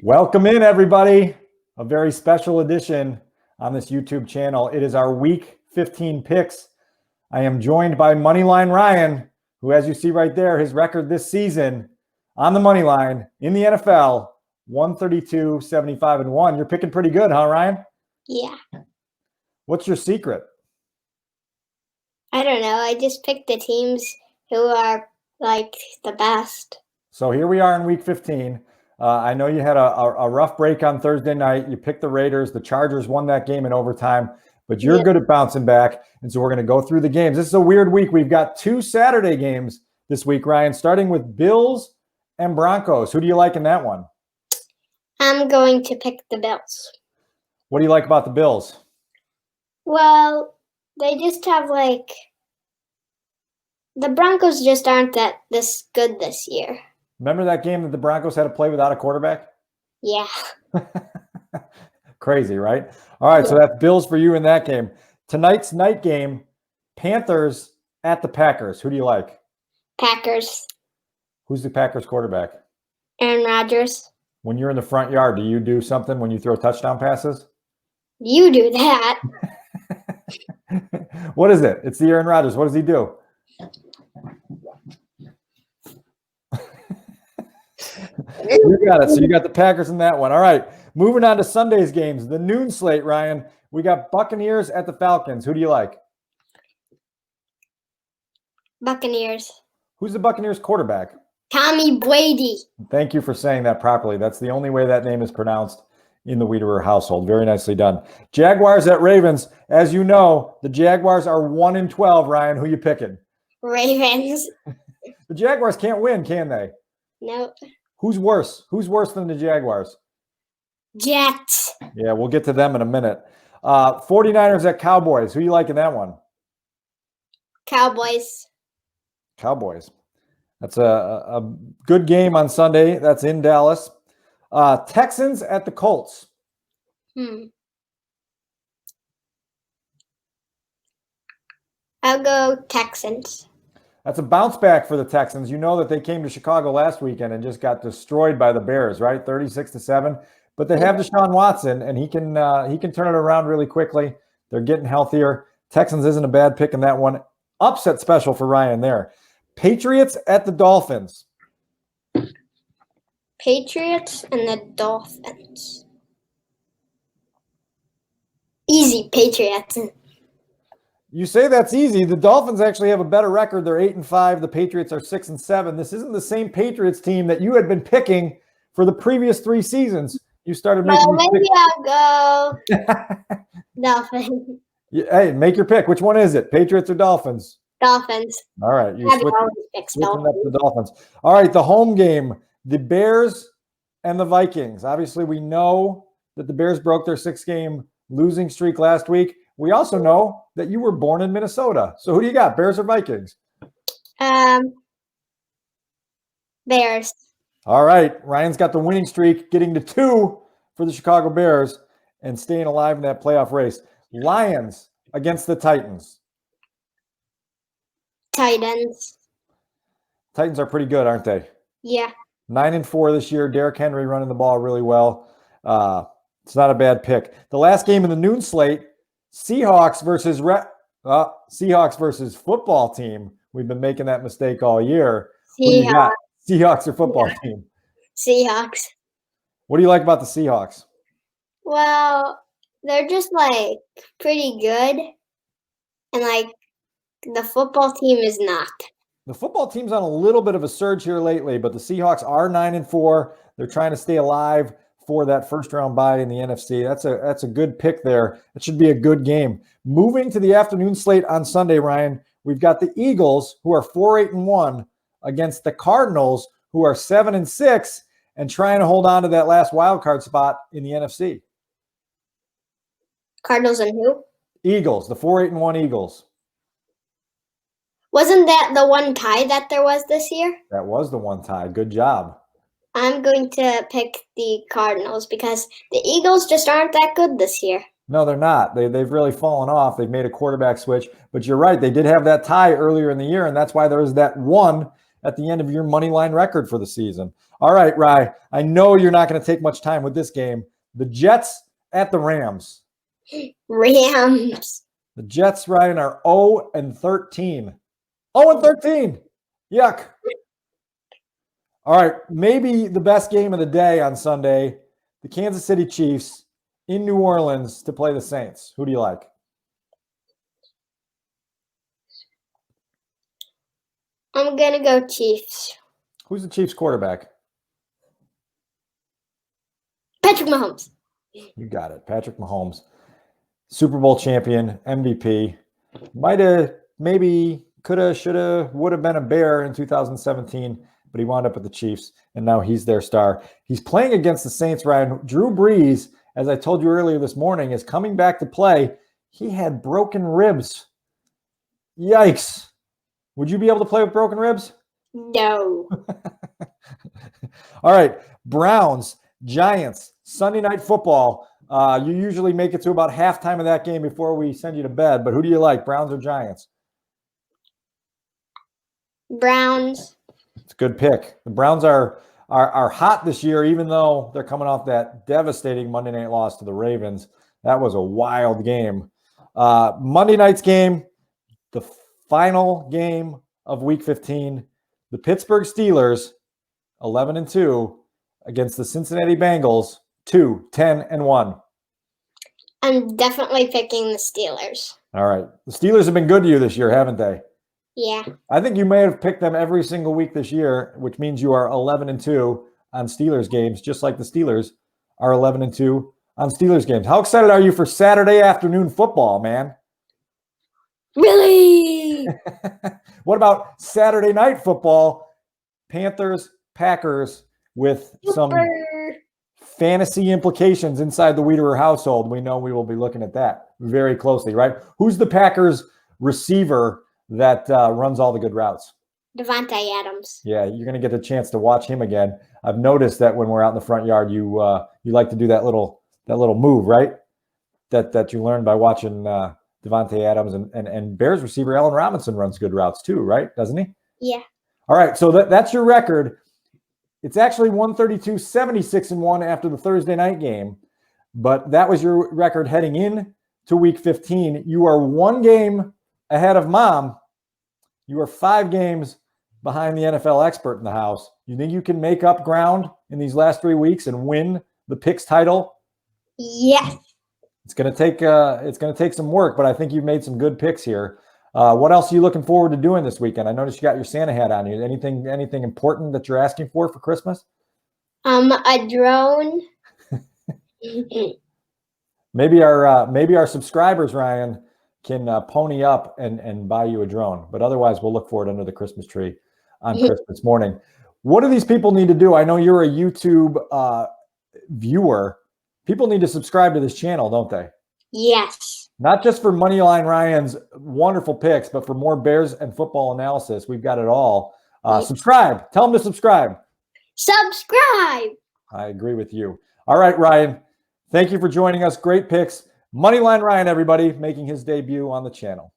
Welcome in, everybody. A very special edition on this YouTube channel. It is our Week 15 picks. I am joined by Moneyline Ryan, who, as you see right there, his record this season on the money line in the NFL, 132, 75, and 1. You're picking pretty good, huh, Ryan? Yeah. What's your secret? I don't know. I just picked the teams who are like the best. So here we are in Week 15. I know you had a rough break on Thursday night. You picked the Raiders. The Chargers won that game in overtime, but you're good at bouncing back. And so we're going to go through the games. This is a weird week. We've got two Saturday games this week, Ryan, starting with Bills and Broncos. Who do you like in that one? I'm going to pick the Bills. What do you like about the Bills? Well, they just have the Broncos just aren't this good this year. Remember that game that the Broncos had to play without a quarterback? Yeah. Crazy, right? All right, so that's Bills for you in that game. Tonight's night game, Panthers at the Packers. Who do you like? Packers. Who's the Packers quarterback? Aaron Rodgers. When you're in the front yard, do you do something when you throw touchdown passes? You do that. What is it? It's the Aaron Rodgers. What does he do? You got it. So you got the Packers in that one. All right. Moving on to Sunday's games. The noon slate, Ryan. We got Buccaneers at the Falcons. Who do you like? Buccaneers. Who's the Buccaneers quarterback? Tommy Brady. Thank you for saying that properly. That's the only way that name is pronounced in the Wiederer household. Very nicely done. Jaguars at Ravens. As you know, the Jaguars are 1-12, Ryan. Who you picking? Ravens. The Jaguars can't win, can they? Nope. Who's worse? Who's worse than the Jaguars? Jets. Yeah, we'll get to them in a minute. 49ers at Cowboys. Who you like in that one? Cowboys. Cowboys. That's a good game on Sunday. That's in Dallas. Texans at the Colts. I'll go Texans. That's a bounce back for the Texans. You know that they came to Chicago last weekend and just got destroyed by the Bears, right? 36-7. But they have Deshaun Watson, and he can turn it around really quickly. They're getting healthier. Texans isn't a bad pick in that one. Upset special for Ryan there. Patriots at the Dolphins. Patriots and the Dolphins. Easy, Patriots. You say that's easy. The Dolphins actually have a better record. They're 8-5. The Patriots are 6-7. This isn't the same Patriots team that you had been picking for the previous 3 seasons. You started making. Well, maybe I'll go Dolphins. Hey, make your pick. Which one is it? Patriots or Dolphins? Dolphins. All right, you switching up the Dolphins. All right, the home game, the Bears and the Vikings. Obviously, we know that the Bears broke their 6-game losing streak last week. We also know that you were born in Minnesota. So who do you got, Bears or Vikings? Bears. All right. Ryan's got the winning streak, getting to 2 for the Chicago Bears and staying alive in that playoff race. Lions against the Titans. Titans. Titans are pretty good, aren't they? Yeah. 9-4 this year. Derrick Henry running the ball really well. It's not a bad pick. The last game in the noon slate, Seahawks versus football team. We've been making that mistake all year. Seahawks or football team? Seahawks. What do you like about the Seahawks? Well, they're just pretty good. And the football team is not. The football team's on a little bit of a surge here lately, but the Seahawks are 9-4. They're trying to stay alive for that first round bye in the NFC. That's a good pick there. It should be a good game. Moving to the afternoon slate on Sunday, Ryan, we've got the Eagles, who are 4-8-1, against the Cardinals, who are 7-6, and trying to hold on to that last wild card spot in the NFC. Cardinals and who? Eagles, the 4-8-1 Eagles. Wasn't that the one tie that there was this year? That was the one tie. Good job. I'm going to pick the Cardinals because the Eagles just aren't that good this year. No, they're not. They've really fallen off. They've made a quarterback switch. But you're right. They did have that tie earlier in the year, and that's why there was that one at the end of your money line record for the season. All right, Rye, I know you're not going to take much time with this game. The Jets at the Rams. Rams. The Jets, Ryan, are 0-13. 0-13. Yuck. All right, maybe the best game of the day on Sunday, the Kansas City Chiefs in New Orleans to play the Saints. Who do you like? I'm going to go Chiefs. Who's the Chiefs quarterback? Patrick Mahomes. You got it. Patrick Mahomes. Super Bowl champion, MVP. Might have, maybe, could have, should have, would have been a Bear in 2017, but he wound up with the Chiefs, and now he's their star. He's playing against the Saints, Ryan. Drew Brees, as I told you earlier this morning, is coming back to play. He had broken ribs. Yikes. Would you be able to play with broken ribs? No. All right. Browns, Giants, Sunday Night Football. You usually make it to about halftime of that game before we send you to bed, but who do you like, Browns or Giants? Browns. It's a good pick. The Browns are hot this year, even though they're coming off that devastating Monday night loss to the Ravens. That was a wild game. Monday night's game, the final game of Week 15, the Pittsburgh Steelers, 11-2, against the Cincinnati Bengals, 2-10-1. I'm definitely picking the Steelers. All right. The Steelers have been good to you this year, haven't they? Yeah. I think you may have picked them every single week this year, which means you are 11-2 on Steelers games, just like the Steelers are 11-2 on Steelers games. How excited are you for Saturday afternoon football, man? Really? What about Saturday night football? Panthers, Packers, with some fantasy implications inside the Wiederer household. We know we will be looking at that very closely, right? Who's the Packers receiver that runs all the good routes? Devontae Adams. Yeah, you're going to get a chance to watch him again. I've noticed that when we're out in the front yard, you like to do that little move, right? That you learned by watching Devontae Adams and Bears receiver Allen Robinson runs good routes too, right? Doesn't he? Yeah. All right, so that's your record. It's actually 132-76-1 after the Thursday night game, but that was your record heading in to Week 15. You are one game ahead of Mom. You are 5 games behind the NFL expert in the house. You think you can make up ground in these last 3 weeks and win the picks title? Yes. It's going to take some work, but I think you've made some good picks here. What else are you looking forward to doing this weekend? I noticed you got your Santa hat on you. Anything important that you're asking for Christmas? A drone. Maybe our subscribers, Ryan, can pony up and buy you a drone. But otherwise, we'll look for it under the Christmas tree on Christmas morning. What do these people need to do? I know you're a YouTube viewer. People need to subscribe to this channel, don't they? Yes. Not just for Moneyline Ryan's wonderful picks, but for more Bears and football analysis. We've got it all. Subscribe. Tell them to subscribe. Subscribe. I agree with you. All right, Ryan. Thank you for joining us. Great picks. Moneyline Ryan, everybody, making his debut on the channel.